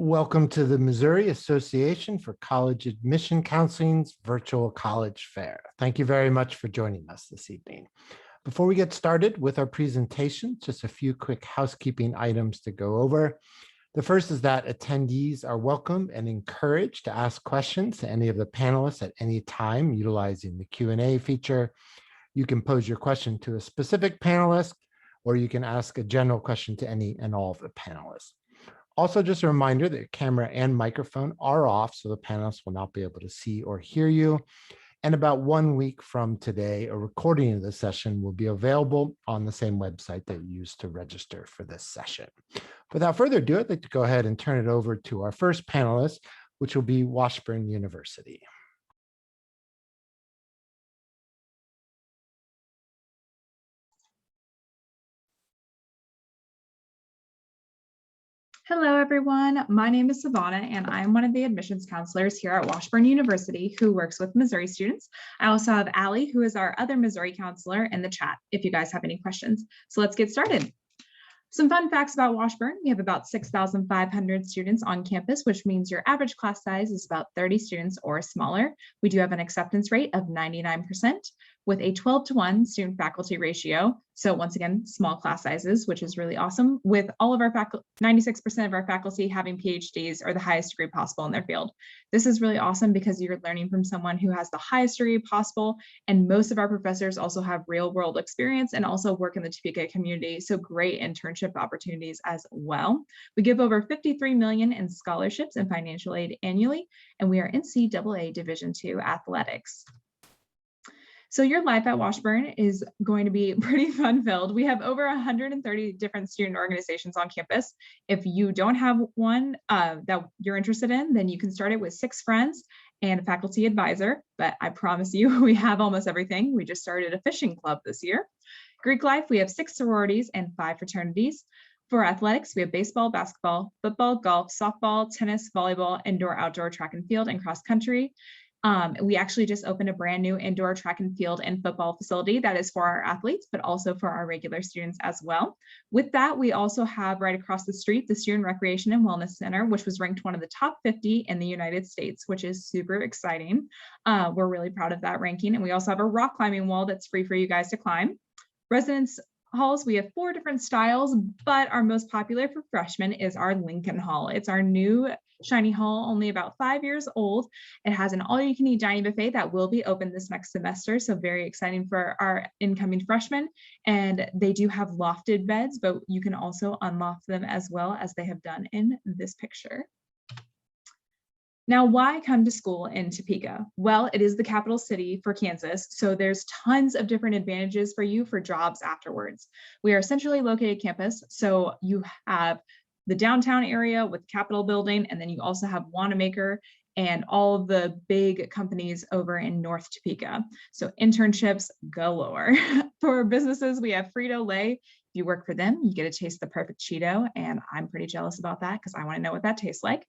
Welcome to the Missouri Association for College Admission Counseling's virtual college fair. Thank you very much for joining us this evening. Before we get started with our presentation, just a few quick housekeeping items to go over. The first is that attendees are welcome and encouraged to ask questions to any of the panelists at any time utilizing the Q&A feature. You can pose your question to a specific panelist, or you can ask a general question to any and all of the panelists. Also, just a reminder that your camera and microphone are off, so the panelists will not be able to see or hear you. And about 1 week from today, a recording of the session will be available on the same website that you used to register for this session. Without further ado, I'd like to go ahead and turn it over to our first panelist, which will be Washburn University. Hello, everyone. My name is Savannah, and I'm one of the admissions counselors here at Washburn University who works with Missouri students. I also have Allie, who is our other Missouri counselor, in the chat if you guys have any questions. So let's get started. Some fun facts about Washburn. We have about 6,500 students on campus, which means your average class size is about 30 students or smaller. We do have an acceptance rate of 99% with a 12-to-1 student faculty ratio. So once again, small class sizes, which is really awesome, with all of our 96% of our faculty having PhDs or the highest degree possible in their field. This is really awesome because you're learning from someone who has the highest degree possible, and most of our professors also have real world experience and also work in the Topeka community, so great internship opportunities as well. We give over $53 million in scholarships and financial aid annually, and we are NCAA Division II athletics. So your life at Washburn is going to be pretty fun-filled. We have over 130 different student organizations on campus. If you don't have one that you're interested in, then you can start it with 6 friends and a faculty advisor. But I promise you, we have almost everything. We just started a fishing club this year. Greek life, we have 6 sororities and 5 fraternities. For athletics, we have baseball, basketball, football, golf, softball, tennis, volleyball, indoor, outdoor, track and field, and cross country. We actually just opened a brand new indoor track and field and football facility that is for our athletes, but also for our regular students as well. With that, we also have right across the street, the Student Recreation and Wellness Center, which was ranked one of the top 50 in the United States, which is super exciting. We're really proud of that ranking. And we also have a rock climbing wall that's free for you guys to climb. Residence halls, we have 4 different styles, but our most popular for freshmen is our Lincoln Hall. It's our new shiny hall, only about 5 years old. It has an all-you-can-eat dining buffet that will be open this next semester, so very exciting for our incoming freshmen. And they do have lofted beds, but you can also unloft them as well, as they have done in this picture. Now, why come to school in Topeka? Well, it is the capital city for Kansas, so there's tons of different advantages for you for jobs afterwards. We are a centrally located campus, so you have the downtown area with Capitol Building, and then you also have Wanamaker and all of the big companies over in North Topeka. So internships galore. For businesses, we have Frito-Lay. If you work for them, you get to taste the perfect Cheeto, and I'm pretty jealous about that because I want to know what that tastes like.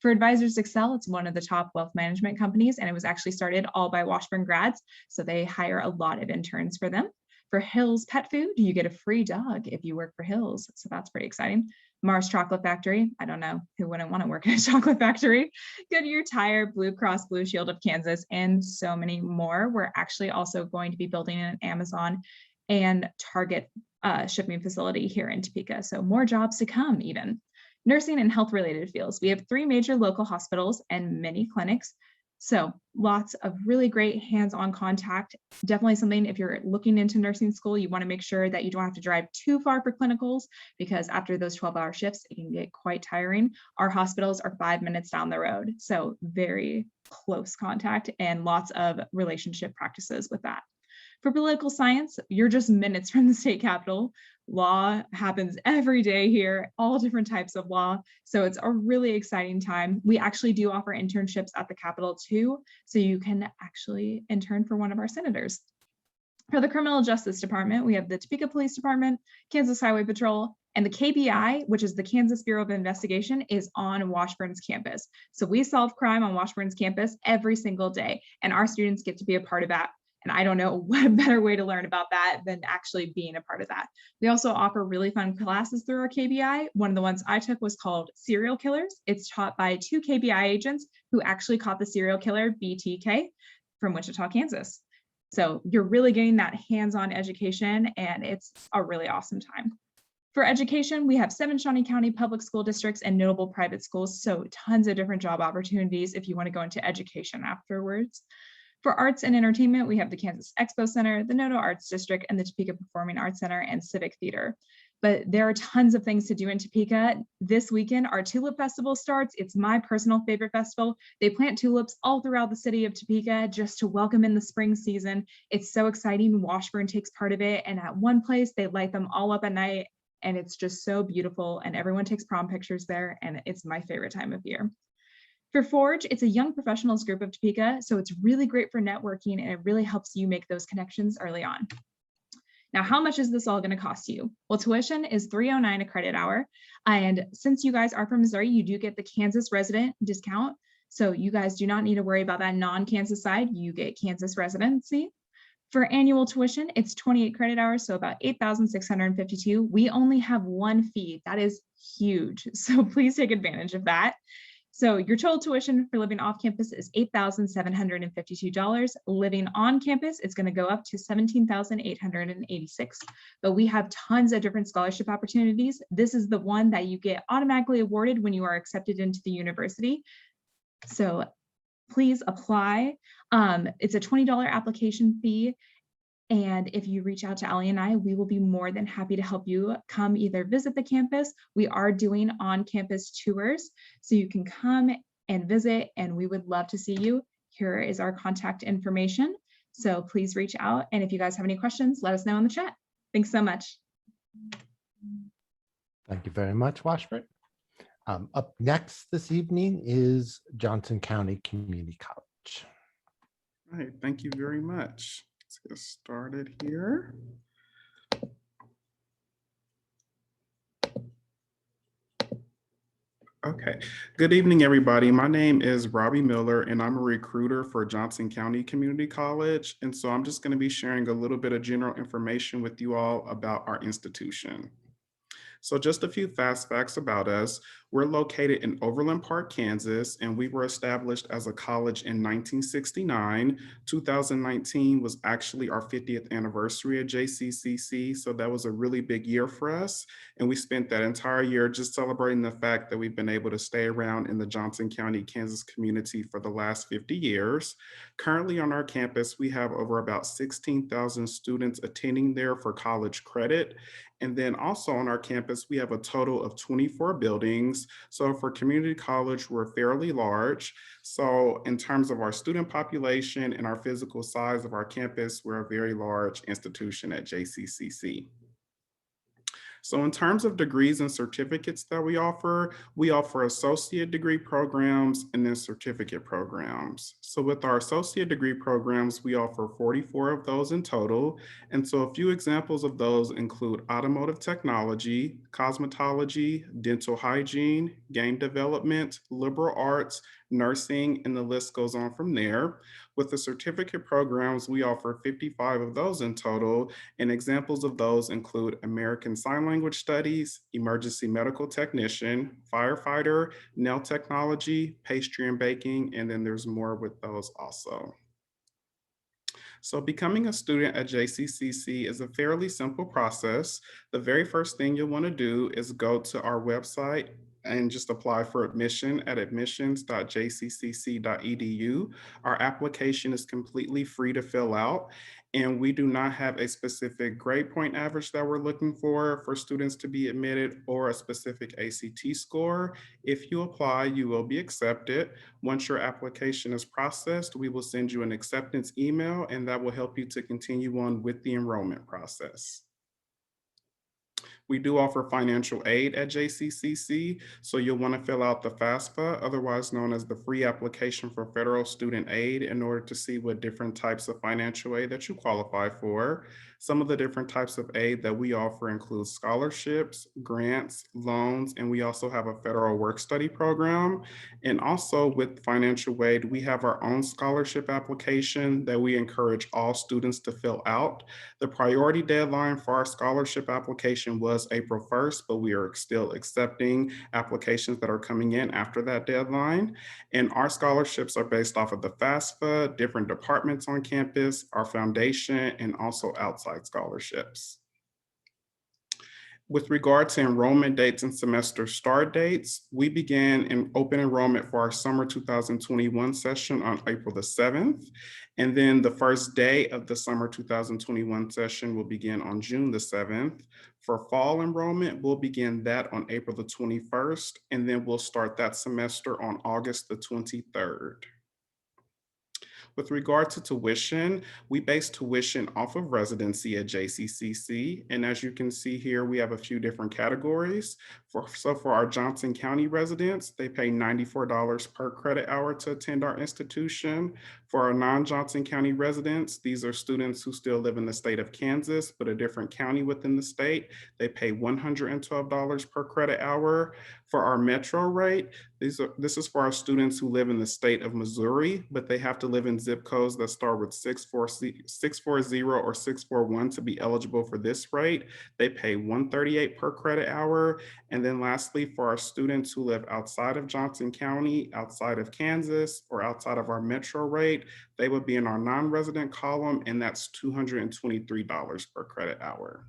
For Advisors Excel, it's one of the top wealth management companies, and it was actually started all by Washburn grads, so they hire a lot of interns for them. For Hills Pet Food, you get a free dog if you work for Hills, so that's pretty exciting. Mars Chocolate Factory, I don't know who wouldn't want to work in a chocolate factory. Goodyear Tire, Blue Cross Blue Shield of Kansas, and so many more. We're actually also going to be building an Amazon and Target shipping facility here in Topeka, so more jobs to come even. Nursing and health related fields. We have 3 major local hospitals and many clinics. So lots of really great hands-on contact. Definitely something, if you're looking into nursing school, you want to make sure that you don't have to drive too far for clinicals, because after those 12-hour shifts, it can get quite tiring. Our hospitals are 5 minutes down the road, so very close contact and lots of relationship practices with that. For political science, you're just minutes from the state capitol. Law happens every day here, all different types of law. So it's a really exciting time. We actually do offer internships at the Capitol too, so you can actually intern for one of our senators. For the Criminal Justice Department, we have the Topeka Police Department, Kansas Highway Patrol, and the KBI, which is the Kansas Bureau of Investigation, is on Washburn's campus. So we solve crime on Washburn's campus every single day, and our students get to be a part of that. And I don't know what better way to learn about that than actually being a part of that. We also offer really fun classes through our KBI. One of the ones I took was called Serial Killers. It's taught by 2 KBI agents who actually caught the serial killer BTK from Wichita, Kansas. So you're really getting that hands-on education, and it's a really awesome time. For education, we have 7 Shawnee County public school districts and notable private schools, so tons of different job opportunities if you want to go into education afterwards. For arts and entertainment, we have the Kansas Expo Center, the Noto Arts District, and the Topeka Performing Arts Center and Civic Theater. But there are tons of things to do in Topeka. This weekend, our Tulip Festival starts. It's my personal favorite festival. They plant tulips all throughout the city of Topeka just to welcome in the spring season. It's so exciting. Washburn takes part of it. And at one place, they light them all up at night. And it's just so beautiful. And everyone takes prom pictures there. And it's my favorite time of year. For Forge, it's a young professionals group of Topeka, so it's really great for networking, and it really helps you make those connections early on. Now, how much is this all going to cost you? Well, tuition is $309 a credit hour, and since you guys are from Missouri, you do get the Kansas resident discount, so you guys do not need to worry about that non-Kansas side. You get Kansas residency. For annual tuition, it's 28 credit hours, so about $8,652. We only have one fee. That is huge, so please take advantage of that. So your total tuition for living off campus is $8,752. Living on campus, it's going to go up to $17,886. But we have tons of different scholarship opportunities. This is the one that you get automatically awarded when you are accepted into the university. So please apply. It's a $20 application fee. And if you reach out to Allie and I, we will be more than happy to help you come either visit the campus. We are doing on-campus tours, so you can come and visit, and we would love to see you. Here is our contact information. So please reach out. And if you guys have any questions, let us know in the chat. Thanks so much. Thank you very much, Washburn. Up next this evening is Johnson County Community College. All right, thank you very much. Let's get started here. Okay, good evening, everybody. My name is Robbie Miller, and I'm a recruiter for Johnson County Community College. And so I'm just going to be sharing a little bit of general information with you all about our institution. So just a few fast facts about us. We're located in Overland Park, Kansas, and we were established as a college in 1969. 2019 was actually our 50th anniversary at JCCC, so that was a really big year for us. And we spent that entire year just celebrating the fact that we've been able to stay around in the Johnson County, Kansas community for the last 50 years. Currently on our campus, we have over about 16,000 students attending there for college credit. And then also on our campus, we have a total of 24 buildings. So for community college, we're fairly large. So in terms of our student population and our physical size of our campus, we're a very large institution at JCCC. So in terms of degrees and certificates that we offer associate degree programs and then certificate programs. So with our associate degree programs, we offer 44 of those in total. And so a few examples of those include automotive technology, cosmetology, dental hygiene, game development, liberal arts, nursing, and the list goes on from there. With the certificate programs, we offer 55 of those in total, and examples of those include American Sign Language Studies, Emergency Medical Technician, Firefighter, Nail Technology, Pastry and Baking, and then there's more with those also. So becoming a student at JCCC is a fairly simple process. The very first thing you'll want to do is go to our website and just apply for admission at admissions.jccc.edu. Our application is completely free to fill out, and we do not have a specific grade point average that we're looking for students to be admitted or a specific ACT score. If you apply, you will be accepted. Once your application is processed, we will send you an acceptance email, and that will help you to continue on with the enrollment process. We do offer financial aid at JCCC, so you'll want to fill out the FAFSA, otherwise known as the free application for federal student aid, in order to see what different types of financial aid that you qualify for. Some of the different types of aid that we offer include scholarships, grants, loans, and we also have a federal work-study program. And also with financial aid, we have our own scholarship application that we encourage all students to fill out. The priority deadline for our scholarship application was April 1st, but we are still accepting applications that are coming in after that deadline. And our scholarships are based off of the FAFSA, different departments on campus, our foundation, and also outside scholarships. With regard to enrollment dates and semester start dates, we began in open enrollment for our summer 2021 session on April the 7th. And then the first day of the summer 2021 session will begin on June the 7th. For fall enrollment, we'll begin that on April the 21st, and then we'll start that semester on August the 23rd. With regard to tuition, we base tuition off of residency at JCCC. And as you can see here, we have a few different categories. So for our Johnson County residents, they pay $94 per credit hour to attend our institution. For our non-Johnson County residents, these are students who still live in the state of Kansas, but a different county within the state. They pay $112 per credit hour. For our metro rate, this is for our students who live in the state of Missouri, but they have to live in zip codes that start with 640 or 641 to be eligible for this rate. They pay $138 per credit hour. And then lastly, for our students who live outside of Johnson County, outside of Kansas, or outside of our metro rate, they would be in our non-resident column, and that's $223 per credit hour.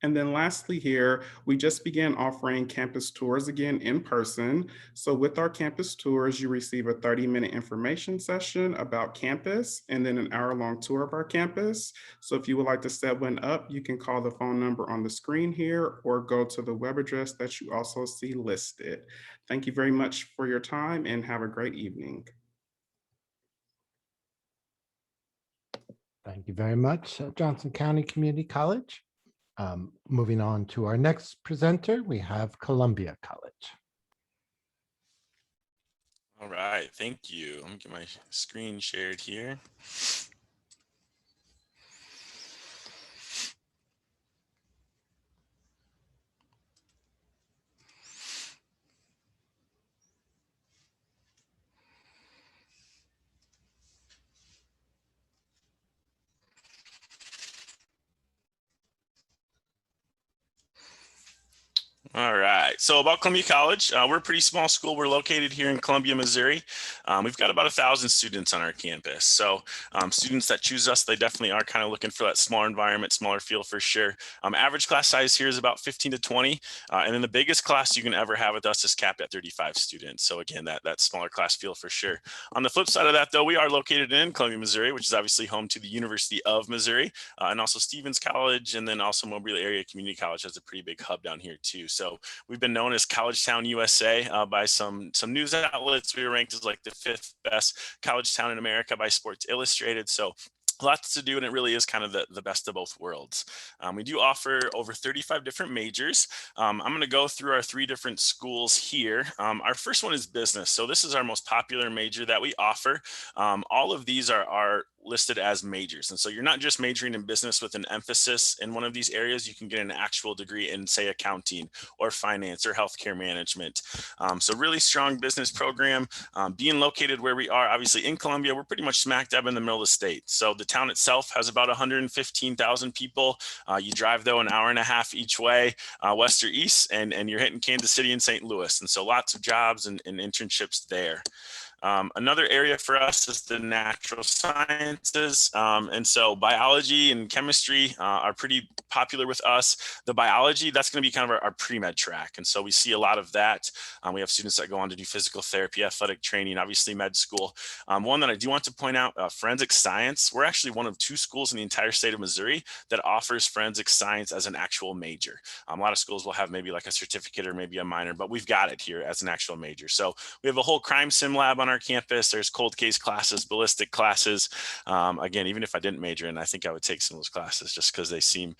And then lastly here, we just began offering campus tours again in person. So with our campus tours, you receive a 30-minute information session about campus and then an hour-long tour of our campus. So if you would like to set one up, you can call the phone number on the screen here or go to the web address that you also see listed. Thank you very much for your time and have a great evening. Thank you very much, Johnson County Community College. Moving on to our next presenter, we have Columbia College. All right, thank you. Let me get my screen shared here. All right, so about Columbia College, we're a pretty small school. We're located here in Columbia, Missouri. We've got about 1,000 students on our campus. So students that choose us, they definitely are kind of looking for that smaller environment, smaller feel for sure. Average class size here is about 15 to 20. And then the biggest class you can ever have with us is capped at 35 students. So again, that smaller class feel for sure. On the flip side of that though, we are located in Columbia, Missouri, which is obviously home to the University of Missouri and also Stevens College. And then also Mobile Area Community College has a pretty big hub down here too. So we've been known as College Town USA by some news outlets. We were ranked as like the 5th best college town in America by Sports Illustrated. So lots to do, and it really is kind of the best of both worlds. We do offer over 35 different majors. I'm going to go through our 3 different schools here. Our first one is business. So this is our most popular major that we offer. All of these are listed as majors. And so you're not just majoring in business with an emphasis in one of these areas. You can get an actual degree in, say, accounting or finance or healthcare management. So really strong business program. Being located where we are, obviously in Columbia, we're pretty much smack dab in the middle of the state. So the town itself has about 115,000 people. You drive though an hour and a half each way, west or east, and you're hitting Kansas City and St. Louis. And so lots of jobs and internships there. Another area for us is the natural sciences. And so biology and chemistry are pretty popular with us. The biology, that's going to be kind of our pre-med track. And so we see a lot of that. We have students that go on to do physical therapy, athletic training, obviously med school. One that I do want to point out, forensic science. We're actually one of 2 schools in the entire state of Missouri that offers forensic science as an actual major. A lot of schools will have maybe like a certificate or maybe a minor, but we've got it here as an actual major. So we have a whole crime sim lab on on our campus. There's cold case classes, ballistic classes. Again, even if I didn't major in, I think I would take some of those classes just because they seem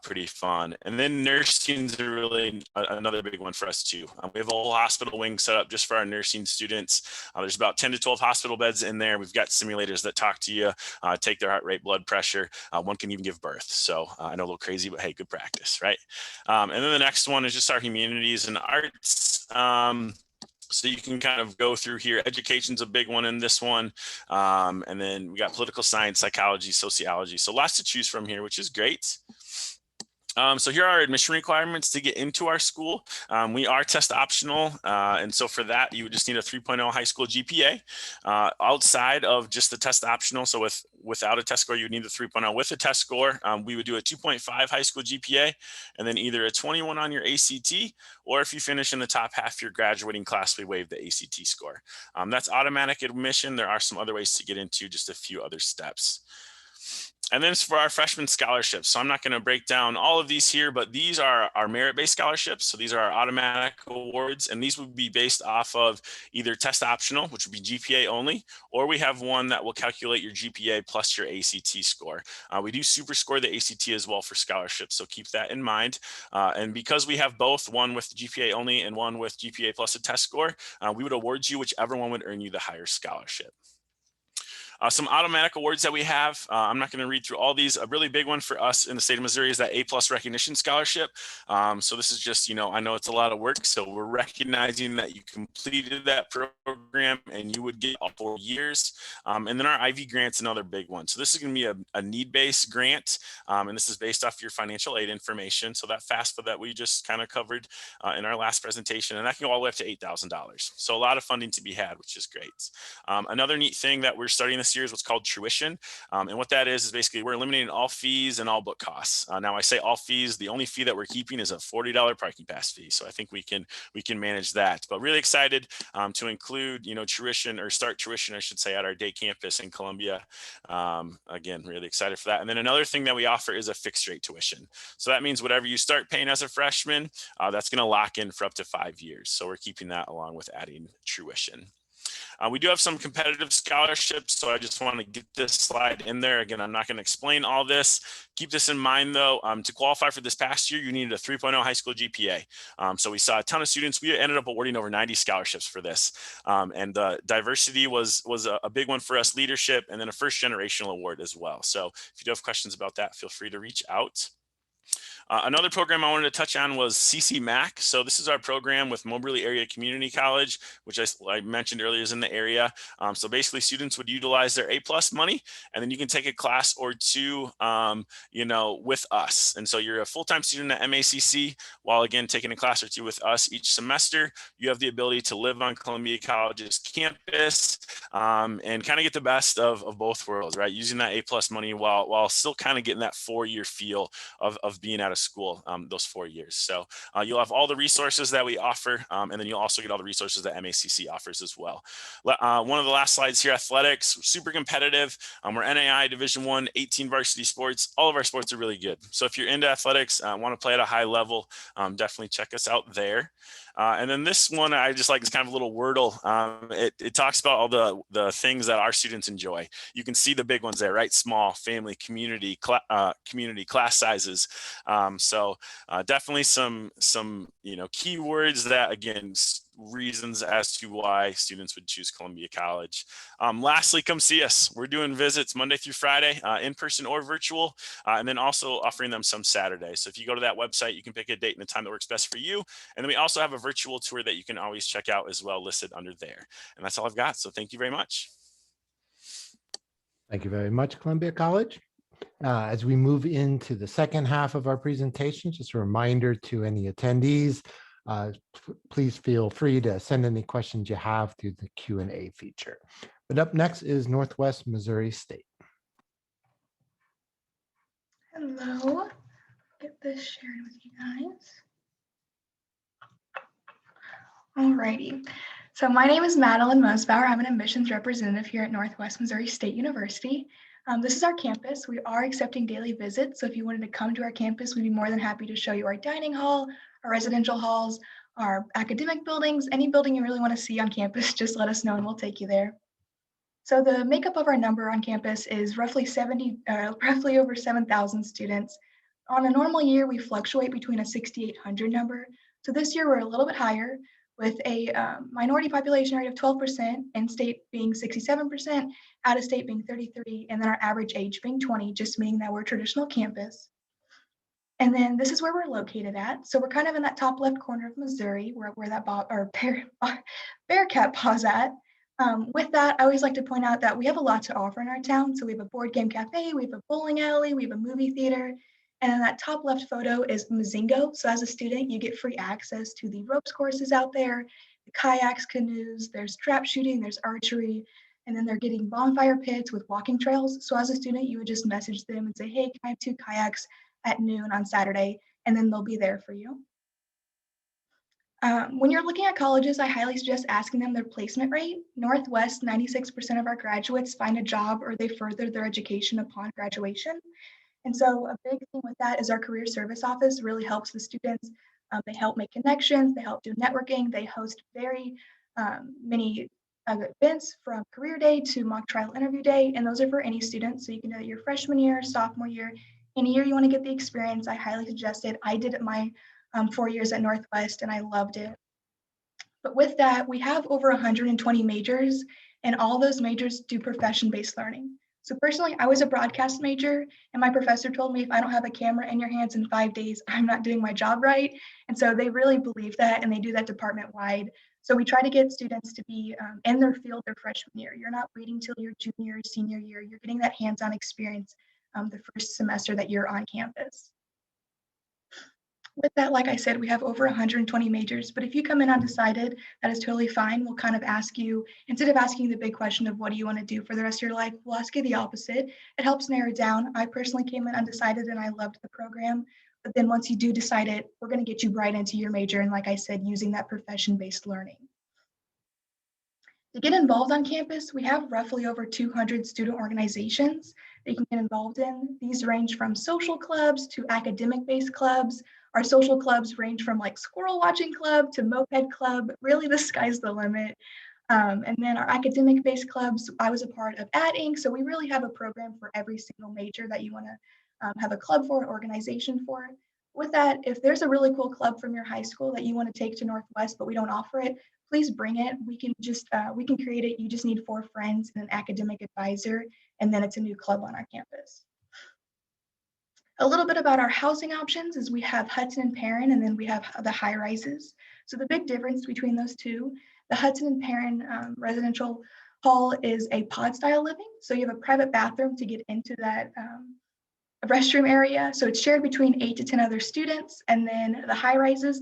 pretty fun. And then nursing is really another big one for us too. We have a whole hospital wing set up just for our nursing students. There's about 10 to 12 hospital beds in there. We've got simulators that talk to you, take their heart rate, blood pressure. One can even give birth. So I know a little crazy, but hey, good practice, right? And then the next one is just our humanities and arts. So you can kind of go through here. Education's a big one in this one. And then we got political science, psychology, sociology. So lots to choose from here, which is great. So here are our admission requirements to get into our school. We are test optional. And so for that, you would just need a 3.0 high school GPA. Outside of just the test optional, so without a test score, you would need the 3.0. With a test score, we would do a 2.5 high school GPA, and then either a 21 on your ACT, or if you finish in the top half of your graduating class, we waive the ACT score. That's automatic admission. There are some other ways to get into, just a few other steps. And then it's for our freshman scholarships. So I'm not going to break down all of these here, but these are our merit-based scholarships. So these are our automatic awards, and these would be based off of either test optional, which would be GPA only, or we have one that will calculate your GPA plus your ACT score. We do super score the ACT as well for scholarships, so keep that in mind. And because we have both, one with GPA only and one with GPA plus a test score, we would award you whichever one would earn you the higher scholarship. Some automatic awards that we have. I'm not going to read through all these. A really big one for us in the state of Missouri is that A+ recognition scholarship. So this is just, I know it's a lot of work. So we're recognizing that you completed that program and you would get all 4 years. And then our Ivy grant's another big one. So this is going to be a need-based grant. And this is based off your financial aid information. So that FAFSA that we just kind of covered in our last presentation, and that can go all the way up to $8,000. So a lot of funding to be had, which is great. Another neat thing that we're starting this year is what's called tuition. And what that is basically we're eliminating all fees and all book costs. Now I say all fees, the only fee that we're keeping is a $40 parking pass fee. So I think we can manage that, but really excited to include, tuition, or start tuition, I should say, at our day campus in Columbia. Again, really excited for that. And then another thing that we offer is a fixed rate tuition. So that means whatever you start paying as a freshman, that's going to lock in for up to 5 years. So we're keeping that along with adding tuition. We do have some competitive scholarships, so I just want to get this slide in there. Again, I'm not going to explain all this. Keep this in mind, though. To qualify for this past year, you needed a 3.0 high school GPA. So we saw a ton of students. We ended up awarding over 90 scholarships for this. And diversity was a big one for us, leadership, and then a first generational award as well. So if you do have questions about that, feel free to reach out. Another program I wanted to touch on was CCMAC. So this is our program with Moberly Area Community College, which I mentioned earlier is in the area. So basically students would utilize their A+ money, and then you can take a class or two, with us. And so you're a full-time student at MACC, while again, taking a class or two with us each semester. You have the ability to live on Columbia College's campus and kind of get the best of both worlds, right? Using that A+ money while still kind of getting that 4-year feel of being at a school those 4 years. So you'll have all the resources that we offer, and then you'll also get all the resources that MACC offers as well. One of the last slides here, athletics, super competitive. We're NAI Division I, 18 varsity sports. All of our sports are really good. So if you're into athletics, want to play at a high level, definitely check us out there. And then this one I just like, it's kind of a little wordle. It talks about all the things that our students enjoy. You can see the big ones there, right? Small, family, community, class sizes. So definitely some keywords that, again, reasons as to why students would choose Columbia College. Lastly, come see us. We're doing visits Monday through Friday, in person or virtual, and then also offering them some Saturdays. So if you go to that website, you can pick a date and a time that works best for you. And then we also have a virtual tour that you can always check out as well, listed under there. And that's all I've got. So thank you very much. Thank you very much, Columbia College. As we move into the second half of our presentation, just a reminder to any attendees, please feel free to send any questions you have through the Q&A feature. But up next is Northwest Missouri State. Hello, get this shared with you guys. Alrighty, so my name is Madeline Mosbauer. I'm an admissions representative here at Northwest Missouri State University. This is our campus. We are accepting daily visits, so if you wanted to come to our campus, we'd be more than happy to show you our dining hall, our residential halls, our academic buildings, any building you really want to see on campus, just let us know and we'll take you there. So the makeup of our number on campus is roughly over 7,000 students. On a normal year, we fluctuate between a 6,800 number. So this year we're a little bit higher with a minority population rate of 12%, in-state being 67%, out-of-state being 33%, and then our average age being 20, just meaning that we're a traditional campus. And then this is where we're located at. So we're kind of in that top left corner of Missouri, where that Bearcat paw's at. With that, I always like to point out that we have a lot to offer in our town. So we have a board game cafe, we have a bowling alley, we have a movie theater, and then that top left photo is Mozingo. So as a student, you get free access to the ropes courses out there, the kayaks, canoes, there's trap shooting, there's archery, and then they're getting bonfire pits with walking trails. So as a student, you would just message them and say, hey, can I have 2 kayaks at noon on Saturday? And then they'll be there for you. When you're looking at colleges, I highly suggest asking them their placement rate. Northwest, 96% of our graduates find a job or they further their education upon graduation. And so a big thing with that is our career service office really helps the students. They help make connections, they help do networking, they host very many events from career day to mock trial interview day, and those are for any student. So you can do that your freshman year, sophomore year, any year you want to get the experience, I highly suggest it. I did it my 4 years at Northwest and I loved it. But with that, we have over 120 majors, and all those majors do profession-based learning. So personally, I was a broadcast major, and my professor told me if I don't have a camera in your hands in 5 days, I'm not doing my job right. And so they really believe that, and they do that department-wide. So we try to get students to be in their field their freshman year. You're not waiting till your junior or senior year. You're getting that hands-on experience the first semester that you're on campus. With that, like I said, we have over 120 majors, but if you come in undecided, that is totally fine. We'll kind of ask you, instead of asking the big question of what do you want to do for the rest of your life, we'll ask you the opposite. It helps narrow down. I personally came in undecided and I loved the program, but then once you do decide it, we're going to get you right into your major. And like I said, using that profession-based learning. To get involved on campus, we have roughly over 200 student organizations that you can get involved in. These range from social clubs to academic-based clubs. Our social clubs range from like squirrel watching club to moped club. Really, the sky's the limit. And then our academic-based clubs, I was a part of Ad Inc. So we really have a program for every single major that you want to have a club for, an organization for. With that, if there's a really cool club from your high school that you want to take to Northwest, but we don't offer it, please bring it. We can create it. You just need 4 friends and an academic advisor, and then it's a new club on our campus. A little bit about our housing options is we have Hudson and Perrin, and then we have the high rises. So the big difference between those two, the Hudson and Perrin residential hall is a pod style living. So you have a private bathroom to get into that restroom area. So it's shared between 8 to 10 other students. And then the high rises,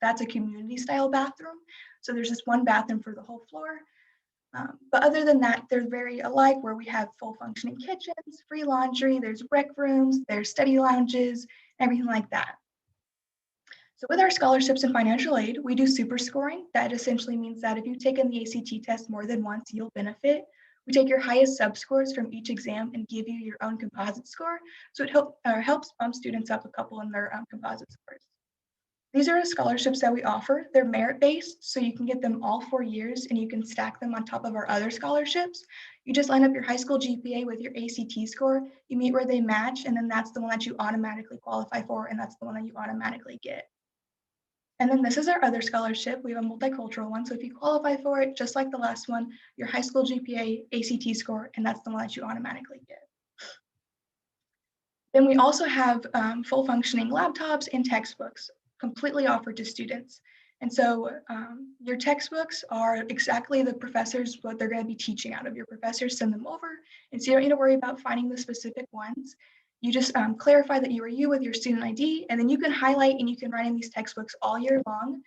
that's a community style bathroom. So there's just one bathroom for the whole floor. But other than that, they're very alike, where we have full functioning kitchens, free laundry, there's rec rooms, there's study lounges, everything like that. So with our scholarships and financial aid, we do super scoring. That essentially means that if you've taken the ACT test more than once, you'll benefit. We take your highest sub scores from each exam and give you your own composite score. So it helps bump students up a couple in their composite scores. These are the scholarships that we offer. They're merit-based, so you can get them all 4 years and you can stack them on top of our other scholarships. You just line up your high school GPA with your ACT score, you meet where they match, and then that's the one that you automatically qualify for, and that's the one that you automatically get. And then this is our other scholarship. We have a multicultural one, so if you qualify for it, just like the last one, your high school GPA, ACT score, and that's the one that you automatically get. Then we also have full functioning laptops and textbooks, completely offered to students. And so your textbooks are exactly the professors, what they're going to be teaching out of. Your professors send them over, and so you don't need to worry about finding the specific ones. You just clarify that you are you with your student ID, and then you can highlight and you can write in these textbooks all year long.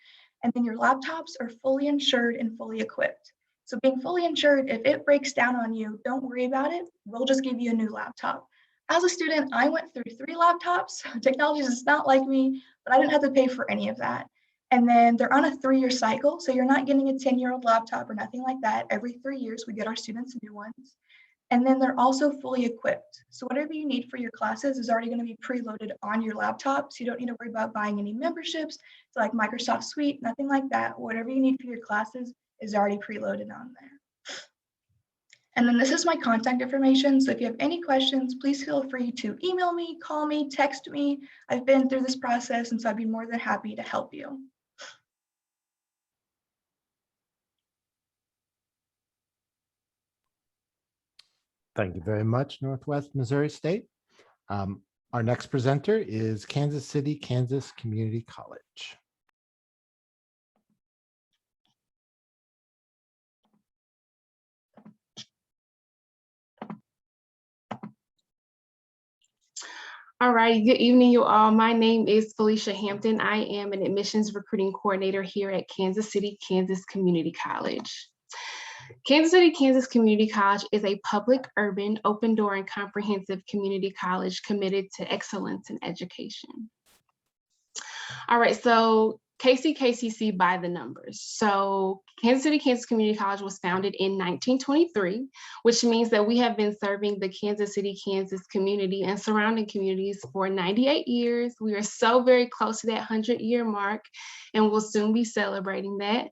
And then your laptops are fully insured and fully equipped. So being fully insured, if it breaks down on you, don't worry about it. We'll just give you a new laptop. As a student, I went through 3 laptops. Technology is not like me, but I didn't have to pay for any of that. And then they're on a 3-year cycle, so you're not getting a 10-year-old laptop or nothing like that. Every 3 years, we get our students new ones. And then they're also fully equipped. So whatever you need for your classes is already going to be preloaded on your laptop. So you don't need to worry about buying any memberships to like Microsoft Suite, nothing like that. Whatever you need for your classes is already preloaded on there. And then this is my contact information. So if you have any questions, please feel free to email me, call me, text me. I've been through this process, and so I'd be more than happy to help you. Thank you very much, Northwest Missouri State. Our next presenter is Kansas City, Kansas Community College. All right, good evening, you all. My name is Felicia Hampton. I am an admissions recruiting coordinator here at Kansas City, Kansas Community College. Kansas City, Kansas Community College is a public, urban, open door, and comprehensive community college committed to excellence in education. All right, so KCKCC by the numbers. So Kansas City, Kansas Community College was founded in 1923, which means that we have been serving the Kansas City, Kansas community and surrounding communities for 98 years. We are so very close to that 100-year mark, and we'll soon be celebrating that.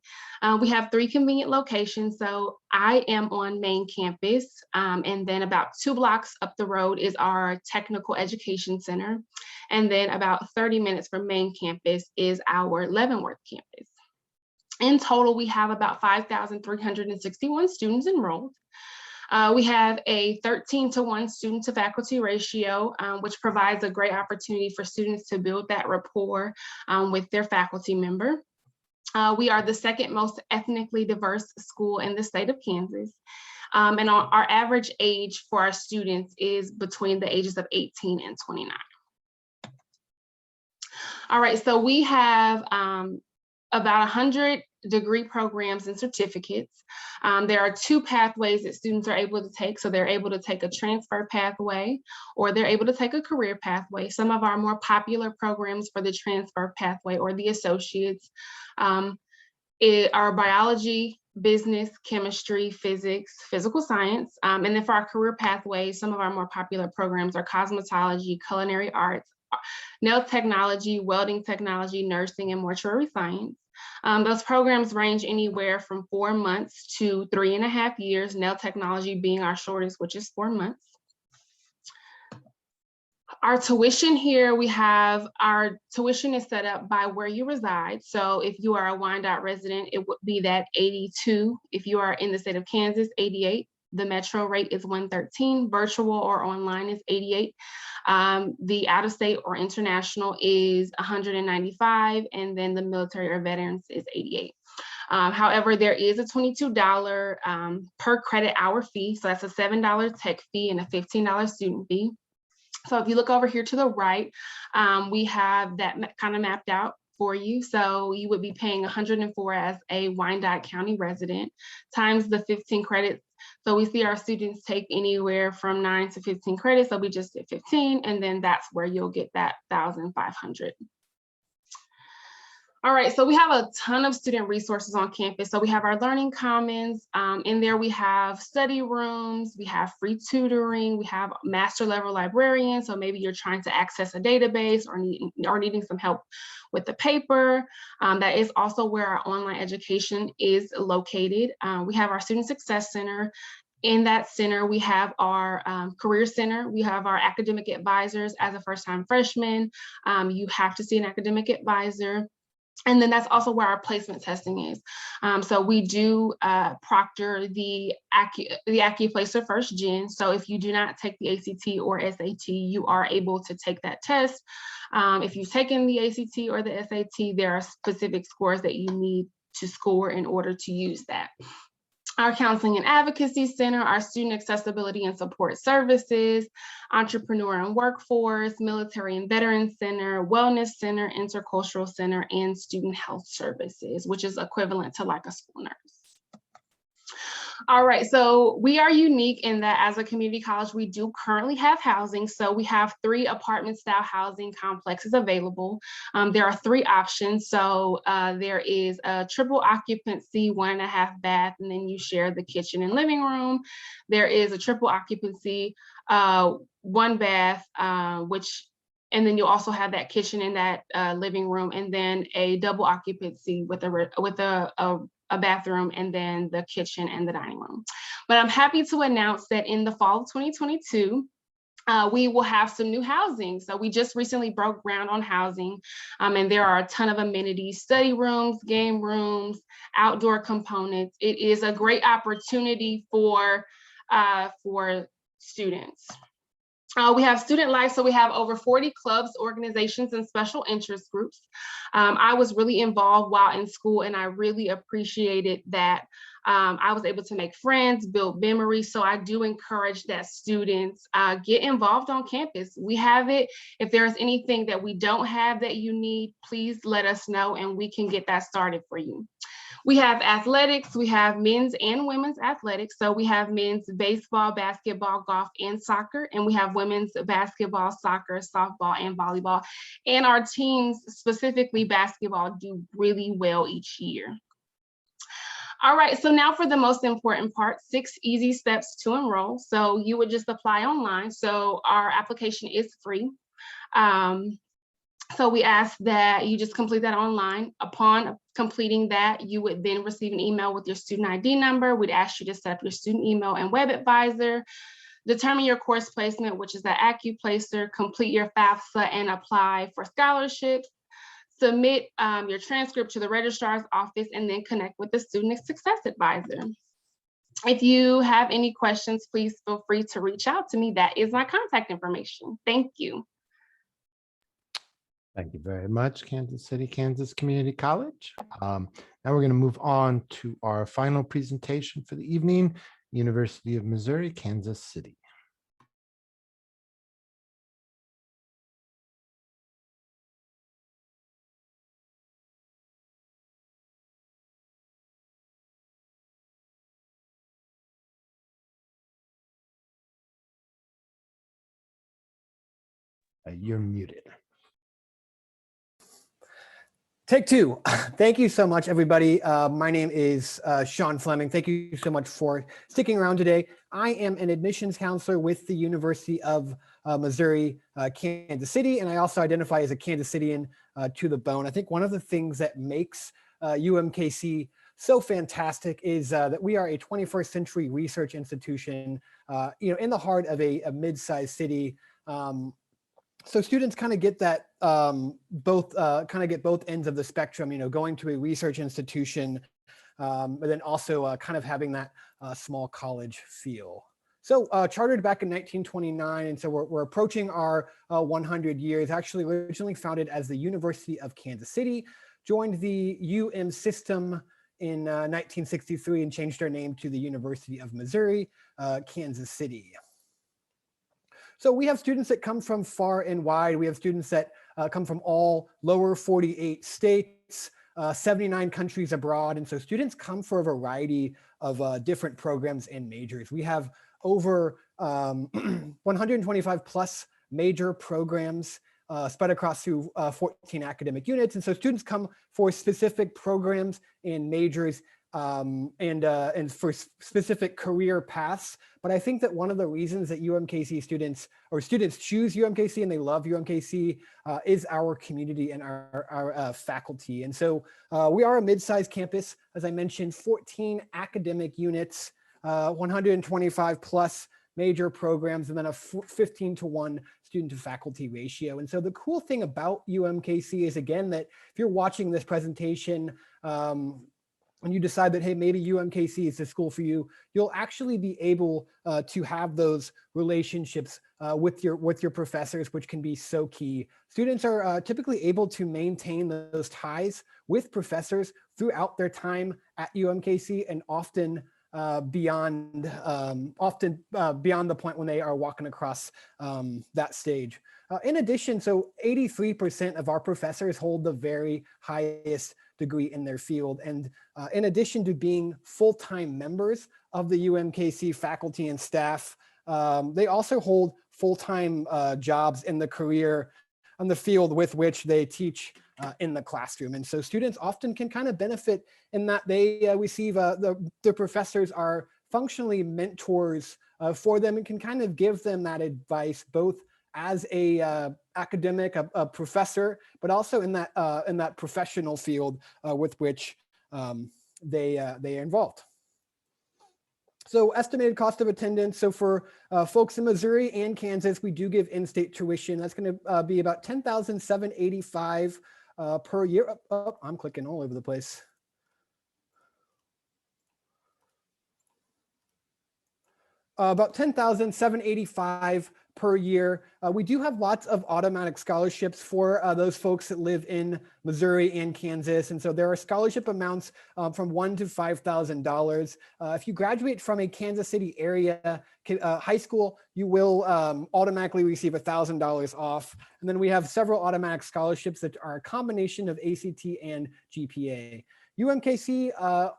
We have 3 convenient locations. So I am on main campus, and then about 2 blocks up the road is our technical education center. And then about 30 minutes from main campus is our Leavenworth campus. In total, we have about 5,361 students enrolled. We have a 13-to-1 student to faculty ratio, which provides a great opportunity for students to build that rapport with their faculty member. We are the 2nd most ethnically diverse school in the state of Kansas. And our average age for our students is between the ages of 18 and 29. All right, so we have about 100 degree programs and certificates. There are 2 pathways that students are able to take. So they're able to take a transfer pathway, or they're able to take a career pathway. Some of our more popular programs for the transfer pathway or the associates are biology, business, chemistry, physics, physical science. And then for our career pathway, some of our more popular programs are cosmetology, culinary arts, nail technology, welding technology, nursing, and mortuary science. Those programs range anywhere from 4 months to 3.5 years, nail technology being our shortest, which is 4 months. Our tuition here, our tuition is set up by where you reside. So if you are a Wyandotte resident, it would be that 82. If you are in the state of Kansas, 88. The metro rate is 113, virtual or online is 88. The out-of-state or international is 195, and then the military or veterans is 88. However, there is a $22 per credit hour fee. So that's a $7 tech fee and a $15 student fee. So if you look over here to the right, we have that kind of mapped out for you. So you would be paying 104 as a Wyandotte County resident times the 15 credits. So we see our students take anywhere from 9 to 15 credits. So we just did 15, and then that's where you'll get that 1,500. All right, so we have a ton of student resources on campus. So we have our Learning Commons. In there we have study rooms, we have free tutoring, we have master level librarians. So maybe you're trying to access a database or needing some help with the paper. That is also where our online education is located. We have our Student Success Center. In that center, we have our Career Center. We have our academic advisors. As a first-time freshman, you have to see an academic advisor. And then that's also where our placement testing is. So we do proctor the AccuPlacer First Gen. So if you do not take the ACT or SAT, you are able to take that test. If you've taken the ACT or the SAT, there are specific scores that you need to score in order to use that. Our Counseling and Advocacy Center, our Student Accessibility and Support Services, Entrepreneur and Workforce, Military and Veterans Center, Wellness Center, Intercultural Center, and Student Health Services, which is equivalent to like a school nurse. All right, so we are unique in that as a community college, we do currently have housing. So we have 3 apartment style housing complexes available. There are 3 options. So there is a triple occupancy, 1.5 bath, and then you share the kitchen and living room. There is a triple occupancy, 1 bath, and then you also have that kitchen in that living room, and then a double occupancy with a bathroom, and then the kitchen and the dining room. But I'm happy to announce that in the fall of 2022, we will have some new housing. So we just recently broke ground on housing, and there are a ton of amenities, study rooms, game rooms, outdoor components. It is a great opportunity for students. We have student life, so we have over 40 clubs, organizations, and special interest groups. I was really involved while in school, and I really appreciated that I was able to make friends, build memories. So I do encourage that students get involved on campus. We have it. If there's anything that we don't have that you need, please let us know, and we can get that started for you. We have athletics, we have men's and women's athletics. So we have men's baseball, basketball, golf, and soccer, and we have women's basketball, soccer, softball, and volleyball. And our teams, specifically basketball, do really well each year. All right, so now for the most important part, 6 easy steps to enroll. So you would just apply online. So our application is free. So we ask that you just complete that online. Upon completing that, you would then receive an email with your student ID number. We'd ask you to set up your student email and web advisor, determine your course placement, which is the AccuPlacer, complete your FAFSA and apply for scholarships, submit your transcript to the registrar's office, and then connect with the student success advisor. If you have any questions, please feel free to reach out to me. That is my contact information. Thank you. Thank you very much, Kansas City, Kansas Community College. Now we're going to move on to our final presentation for the evening, University of Missouri, Kansas City. You're muted. Take 2. Thank you so much, everybody. My name is Sean Fleming. Thank you so much for sticking around today. I am an admissions counselor with the University of Missouri, Kansas City, and I also identify as a Kansas Citian to the bone. I think one of the things that makes UMKC so fantastic is that we are a 21st century research institution, in the heart of a mid-sized city. So students kind of get that both ends of the spectrum, going to a research institution, but then also kind of having that small college feel. So chartered back in 1929, and so we're approaching our 100 years. Actually, originally founded as the University of Kansas City, joined the UM system in 1963 and changed our name to the University of Missouri, Kansas City. So we have students that come from far and wide. We have students that come from all lower 48 states, 79 countries abroad. And so students come for a variety of different programs and majors. We have over 125 plus major programs spread across through 14 academic units. And so students come for specific programs and majors and for specific career paths. But I think that one of the reasons that UMKC students choose UMKC and they love UMKC is our community and our faculty. And so we are a mid-sized campus, as I mentioned, 14 academic units, 125 plus major programs, and then a 15-to-1 student to faculty ratio. And so the cool thing about UMKC is, again, that if you're watching this presentation, and you decide that, hey, maybe UMKC is the school for you, you'll actually be able to have those relationships with your professors, which can be so key. Students are typically able to maintain those ties with professors throughout their time at UMKC, and often beyond the point when they are walking across that stage. In addition, so 83% of our professors hold the very highest degree in their field. And in addition to being full-time members of the UMKC faculty and staff, they also hold full-time jobs in the career on the field with which they teach in the classroom. And so students often can kind of benefit in that they receive, the professors are functionally mentors for them and can kind of give them that advice both as a academic, a professor, but also in that professional field with which they are involved. So estimated cost of attendance. So for folks in Missouri and Kansas, we do give in-state tuition. That's going to be about $10,785 per year. Oh, I'm clicking all over the place. About $10,785 per year. We do have lots of automatic scholarships for those folks that live in Missouri and Kansas. And so there are scholarship amounts from $1,000 to $5,000. If you graduate from a Kansas City area high school, you will automatically receive $1,000 off. And then we have several automatic scholarships that are a combination of ACT and GPA. UMKC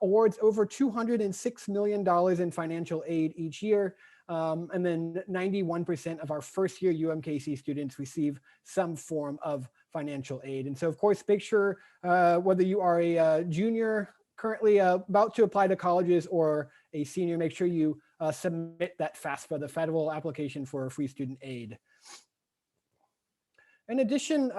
awards over $206 million in financial aid each year. And then 91% of our first year UMKC students receive some form of financial aid. And so of course, make sure whether you are a junior currently about to apply to colleges or a senior, make sure you submit that FAFSA, the federal application for free student aid. In addition,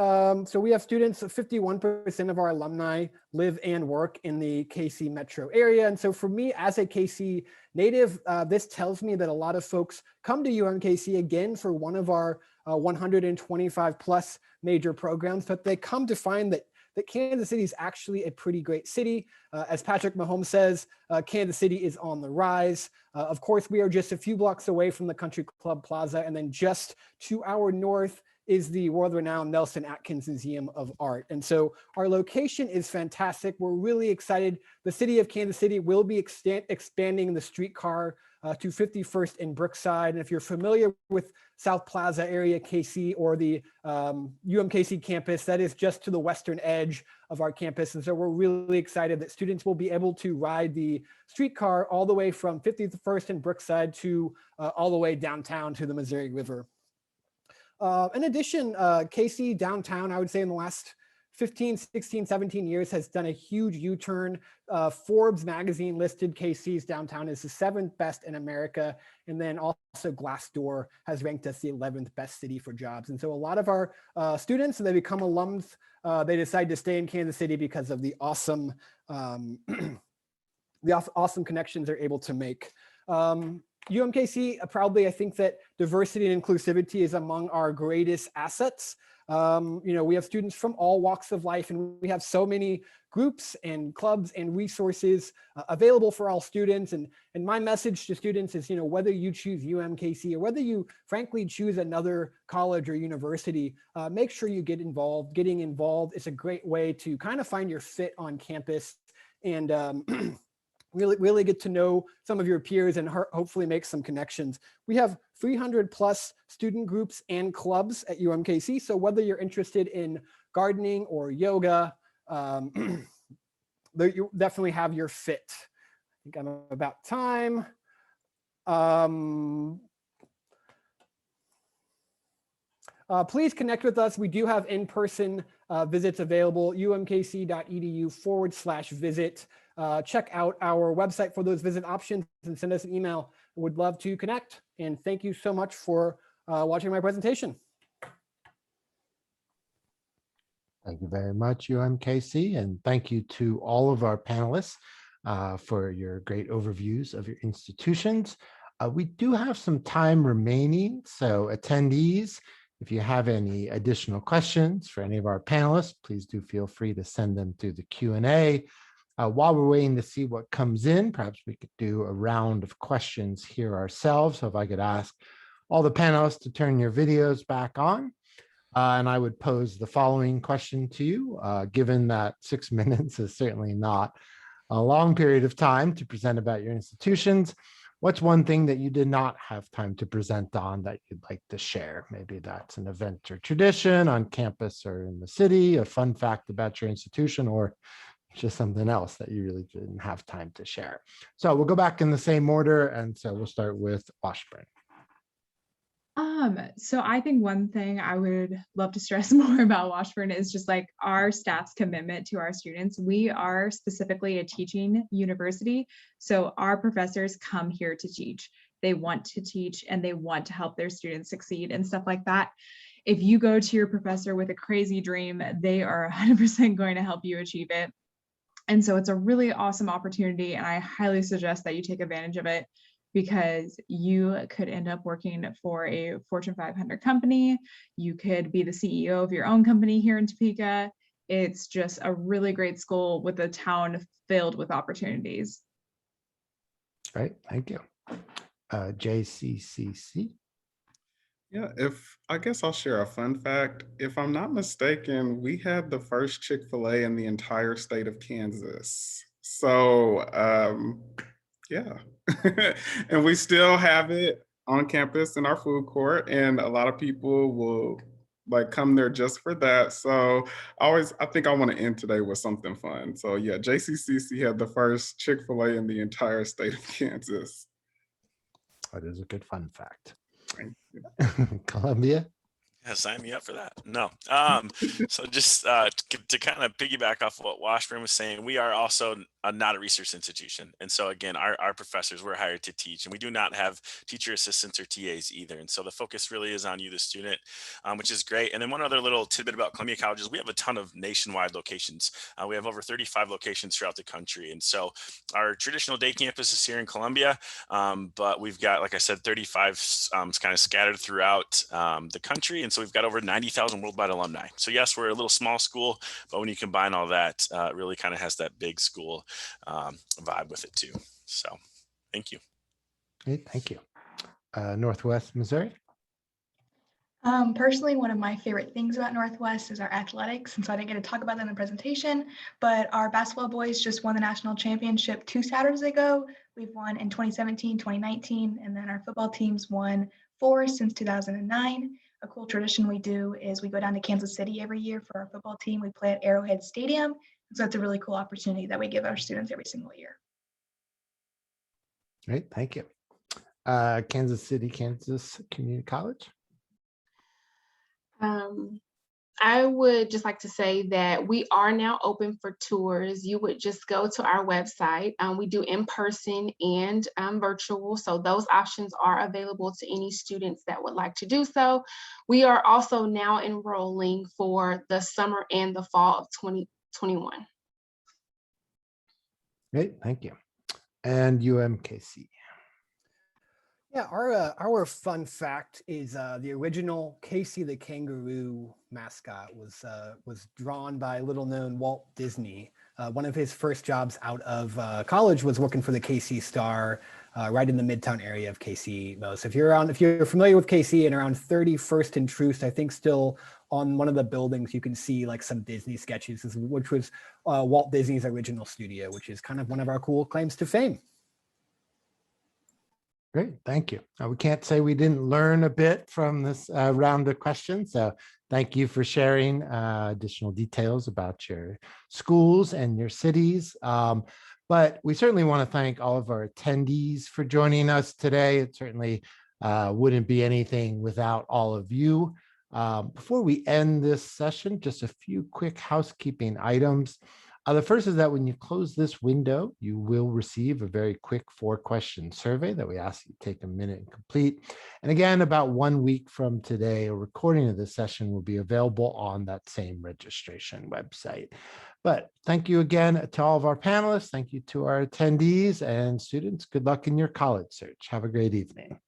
so we have students, 51% of our alumni live and work in the KC metro area. And so for me as a KC native, this tells me that a lot of folks come to UMKC again for one of our 125 plus major programs, but they come to find that Kansas City is actually a pretty great city. As Patrick Mahomes says, Kansas City is on the rise. Of course, we are just a few blocks away from the Country Club Plaza, and then just to our north is the world-renowned Nelson Atkins Museum of Art. And so our location is fantastic. We're really excited. The city of Kansas City will be expanding the streetcar to 51st and Brookside. And if you're familiar with South Plaza area, KC, or the UMKC campus, that is just to the western edge of our campus. And so we're really excited that students will be able to ride the streetcar all the way from 51st and Brookside to all the way downtown to the Missouri River. In addition, KC downtown, I would say in the last 15, 16, 17 years has done a huge U-turn. Forbes magazine listed KC's downtown as the 7th best in America. And then also Glassdoor has ranked us the 11th best city for jobs. And so a lot of our students, and they become alums, they decide to stay in Kansas City because of the awesome, awesome connections they're able to make. UMKC, proudly, I think that diversity and inclusivity is among our greatest assets. You know, we have students from all walks of life, and we have so many groups and clubs and resources available for all students. And my message to students is, you know, whether you choose UMKC or whether you frankly choose another college or university, make sure you get involved. Getting involved is a great way to kind of find your fit on campus and really get to know some of your peers and hopefully make some connections. We have 300 plus student groups and clubs at UMKC. So whether you're interested in gardening or yoga, you definitely have your fit. I think I'm about time. Please connect with us. We do have in-person visits available, umkc.edu/visit. Check out our website for those visit options and send us an email. Would love to connect. And thank you so much for watching my presentation. Thank you very much, UMKC, and thank you to all of our panelists for your great overviews of your institutions. We do have some time remaining, so attendees, if you have any additional questions for any of our panelists, please do feel free to send them through the Q&A. While we're waiting to see what comes in, perhaps we could do a round of questions here ourselves. So if I could ask all the panelists to turn your videos back on. And I would pose the following question to you, given that 6 minutes is certainly not a long period of time to present about your institutions. What's one thing that you did not have time to present on that you'd like to share? Maybe that's an event or tradition on campus or in the city, a fun fact about your institution, or just something else that you really didn't have time to share. So we'll go back in the same order. And so we'll start with Washburn. So I think one thing I would love to stress more about Washburn is just like our staff's commitment to our students. We are specifically a teaching university, so our professors come here to teach. They want to teach and they want to help their students succeed and stuff like that. If you go to your professor with a crazy dream, they are 100% going to help you achieve it. And so it's a really awesome opportunity, and I highly suggest that you take advantage of it, because you could end up working for a Fortune 500 company. You could be the CEO of your own company here in Topeka. It's just a really great school with a town filled with opportunities. Great, thank you. JCCC. Yeah, I guess I'll share a fun fact. If I'm not mistaken, we had the first Chick-fil-A in the entire state of Kansas. So, yeah. And we still have it on campus in our food court, and a lot of people will like come there just for that. So I think I want to end today with something fun. So yeah, JCCC had the first Chick-fil-A in the entire state of Kansas. That is a good fun fact. Thank you. Columbia. Yeah, sign me up for that. No. So just to kind of piggyback off what Washburn was saying, we are also not a research institution. And so again, our professors, we're hired to teach, and we do not have teacher assistants or TAs either. And so the focus really is on you, the student, which is great. And then one other little tidbit about Columbia College is we have a ton of nationwide locations. We have over 35 locations throughout the country. And so our traditional day campus is here in Columbia, but we've got, like I said, 35 kind of scattered throughout the country. And so we've got over 90,000 worldwide alumni. So yes, we're a little small school, but when you combine all that, it really kind of has that big school vibe with it too. So thank you. Great, thank you. Northwest Missouri. Personally, one of my favorite things about Northwest is our athletics, and so I didn't get to talk about that in the presentation, but our basketball boys just won the national championship 2 Saturdays ago. We've won in 2017, 2019, and then our football teams won 4 since 2009. A cool tradition we do is we go down to Kansas City every year for our football team. We play at Arrowhead Stadium. So it's a really cool opportunity that we give our students every single year. Great, thank you. Kansas City, Kansas Community College. I would just like to say that we are now open for tours. You would just go to our website. We do in-person and virtual, so those options are available to any students that would like to do so. We are also now enrolling for the summer and the fall of 2021. Great, thank you. And UMKC. Yeah, our fun fact is the original Casey the Kangaroo mascot was drawn by little known Walt Disney. One of his first jobs out of college was working for the KC Star, right in the Midtown area of KC. So if you're familiar with KC and around 31st and Troost, I think still on one of the buildings you can see like some Disney sketches, which was Walt Disney's original studio, which is kind of one of our cool claims to fame. Great, thank you. We can't say we didn't learn a bit from this round of questions. So thank you for sharing additional details about your schools and your cities. But we certainly want to thank all of our attendees for joining us today. It certainly wouldn't be anything without all of you. Before we end this session, just a few quick housekeeping items. The first is that when you close this window, you will receive a very quick 4-question survey that we ask you to take a minute and complete. And again, about 1 week from today, a recording of this session will be available on that same registration website. But thank you again to all of our panelists. Thank you to our attendees and students. Good luck in your college search. Have a great evening.